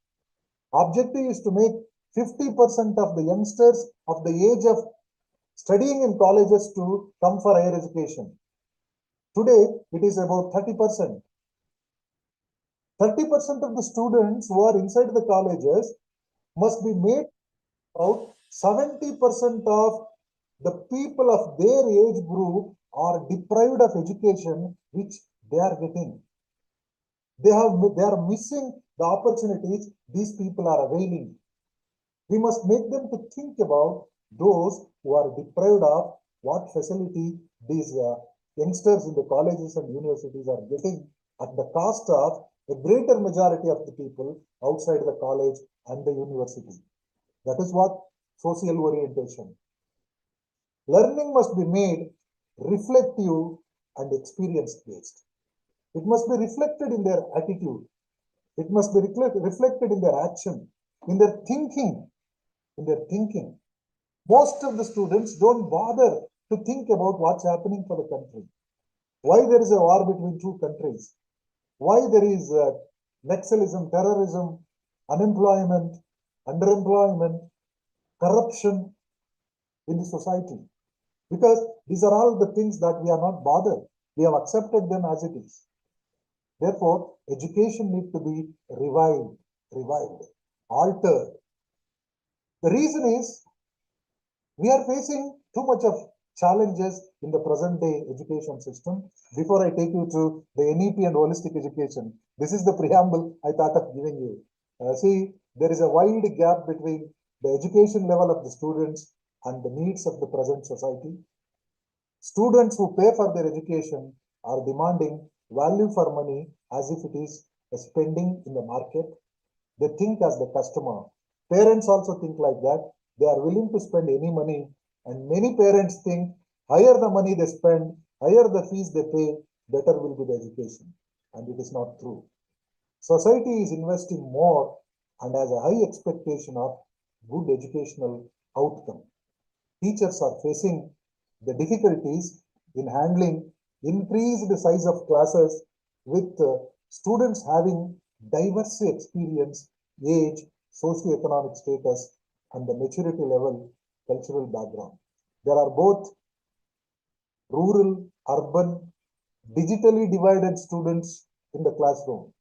Objective is to make 50% of the youngsters of the age of studying in colleges to come for higher education. Today, it is about 30%. 30% of the students who are inside the colleges must be made out 70% of the people of their age group are deprived of education which they are getting. They are missing the opportunities these people are availing. We must make them to think about those who are deprived of what facility these youngsters in the colleges and universities are getting at the cost of a greater majority of the people outside the college and the university. That is what social orientation. Learning must be made reflective and experience-based. It must be reflected in their attitude. It must be reflected in their action, in their thinking. Most of the students don't bother to think about what's happening for the country. Why there is a war between two countries? Why there is Naxalism, terrorism, unemployment, underemployment, corruption in the society? Because these are all the things that we are not bothered. We have accepted them as it is. Therefore, education needs to be revived, altered. The reason is we are facing too much of challenges in the present day education system. Before I take you to the NEP and holistic education, this is the preamble I thought of giving you. See, there is a wide gap between the education level of the students and the needs of the present society. Students who pay for their education are demanding value for money as if it is a spending in the market. They think as the customer. Parents also think like that. They are willing to spend any money, and many parents think higher the money they spend, higher the fees they pay, better will be the education. And it is not true. Society is investing more and has a high expectation of good educational outcome. Teachers are facing the difficulties in handling increased size of classes with students having diverse experience, age, socio-economic status, and the maturity level, cultural background. There are both rural, urban, digitally divided students in the classroom.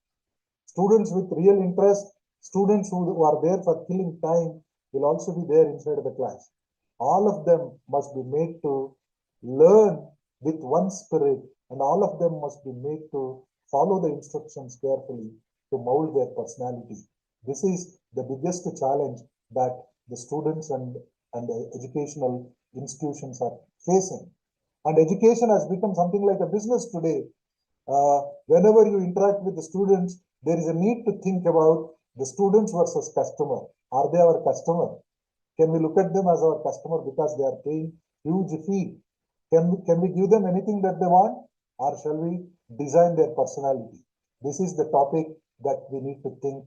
Students with real interest, students who are there for killing time will also be there inside the class. All of them must be made to learn with one spirit, and all of them must be made to follow the instructions carefully to mold their personality. This is the biggest challenge that the students and the educational institutions are facing. And education has become something like a business today. Whenever you interact with the students, there is a need to think about the students versus customer. Are they our customer? Can we look at them as our customer because they are paying huge fee? Can we give them anything that they want, or shall we design their personality? This is the topic that we need to think.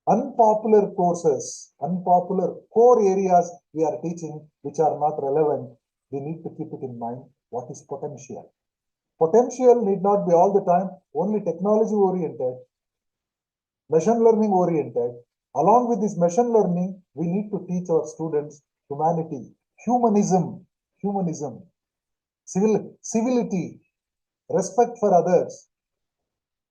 Unpopular courses, unpopular core areas we are teaching which are not relevant, we need to keep it in mind. What is potential? Potential need not be all the time only technology oriented, machine learning oriented. Along with this machine learning, we need to teach our students humanity, humanism, civility, respect for others,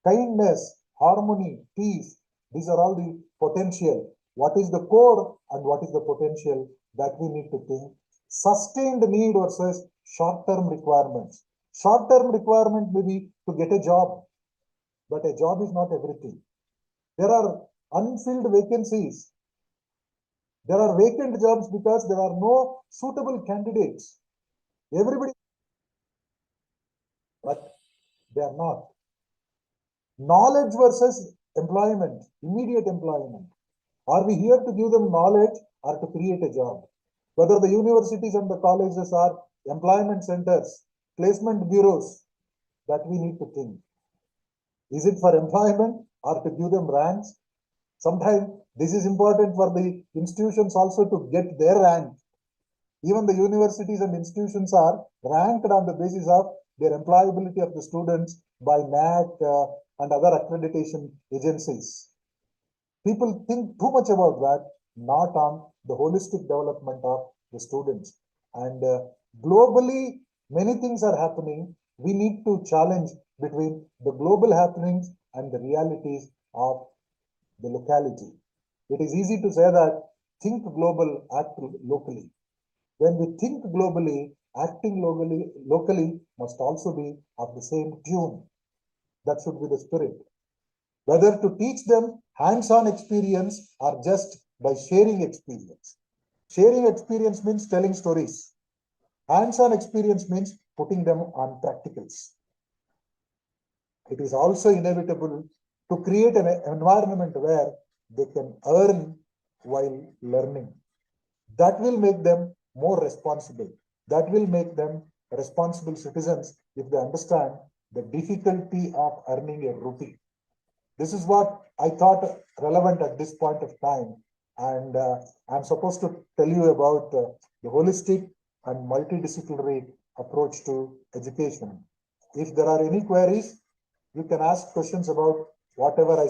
kindness, harmony, peace. These are all the potential. What is the core and what is the potential that we need to think? Sustained need versus short-term requirements. Short-term requirement may be to get a job, but a job is not everything. There are unfilled vacancies. There are vacant jobs because there are no suitable candidates. Everybody, but they are not. Knowledge versus employment, immediate employment. Are we here to give them knowledge or to create a job? Whether the universities and the colleges are employment centers, placement bureaus, that we need to think. Is it for employment or to give them ranks? Sometimes this is important for the institutions also to get their rank. Even the universities and institutions are ranked on the basis of their employability of the students by NAC and other accreditation agencies. People think too much about that, not on the holistic development of the students. And globally, many things are happening. We need to challenge between the global happenings and the realities of the locality. It is easy to say that think global, act locally. When we think globally, acting locally must also be of the same tune. That should be the spirit. Whether to teach them hands-on experience or just by sharing experience. Sharing experience means telling stories. Hands-on experience means putting them on practicals. It is also inevitable to create an environment where they can earn while learning. That will make them more responsible. That will make them responsible citizens if they understand the difficulty of earning a rupee. This is what I thought relevant at this point of time. And I'm supposed to tell you about the holistic and multidisciplinary approach to education. If there are any queries, you can ask questions about whatever I